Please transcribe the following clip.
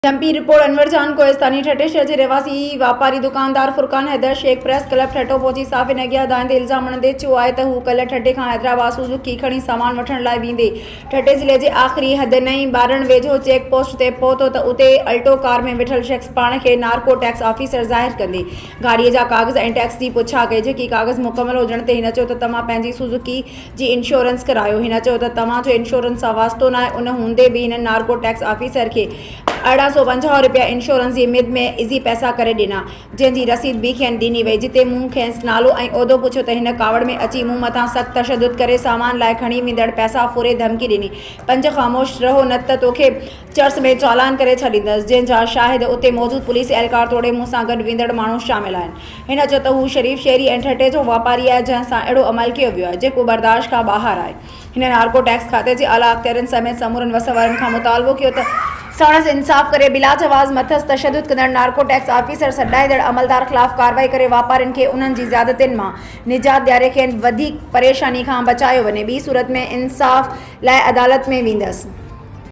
MP report अनवर जान कोहिस्तानी ठटे शहर के रहवासी वापारी दुकानदार फुरकान हैदर शेख प्रेस क्लब ठटो पहुंची साफ़े नगिया दांदे इल्ज़ाम हणंदे चयो आहे त हू कल्ह ठटे खां हैदराबाद सुजुकी खणी सामान वठण लाइ वेंदे ठटे ज़िले जे आख़िरी हद नई बारन वेझो चेक पोस्ट ते पहुतो त उते अल्टो कार में वेठल शख़्स पाण खे नार्को टैक्स ऑफिसर ज़ाहिर कंदे गाड़ीअ जा कागज़ ऐं टैक्स जी पुछा कई। जेकी कागज़ मुकमल हुजण ते हिन चयो त तव्हां पंहिंजी सुजुकी जी इंश्योरेंस करायो। हिन चयो त तव्हां जो इंश्योरेंस सां वास्तो न आहे। उन हूंदे बि हिन नार्को टैक्स ऑफिसर खे 1850 रुपया इंश्योरेंस की मिद में इज़ी पैसा करे ॾिना, जंहिंजी रसीद भी खेनि ॾिनी वई। जिते मूं खेसि नालो ऐं उहिदो पुछियो त हिन कावड़ में अची मूं मथां सख़्त तशद्दुद करे सामान लाइ खणी वेंदड़ पैसा फुरे धमकी ॾिनी। 5 ख़ामोश रहो न त तोखे चर्च में चालान करे छॾींदसि। जंहिंजा शाहिद उते मौजूद पुलिस एहलकार तोड़े मूं सां गॾु वेंदड़ माण्हू शामिल आहिनि। हिन चयो त हू शरीफ शहरी ऐं ठटे जो वापारी आहे जंहिंसां अहिड़ो अमल कयो वियो आहे जेको बर्दाश्त खां ॿाहिरि आहे। हिन नार्को टैक्स खाते जे आला अख़्तियारनि समेत समूरनि वसवारनि खां मुतालबो कयो त सणस इंसाफ़ करे बिला जवाज़ मथस तशद्दुद कंदड़ नार्को टैक्स ऑफिसर सॾाईंदड़ अमलदार ख़िलाफ़ कार्रवाई करे वापारियुनि खे उन्हनि जी ज़्यादतियुनि मां निजात ॾियारे खेनि वधीक परेशानी खां बचायो वञे। ॿी सूरत में इंसाफ़ लाइ अदालत में वेंदसि।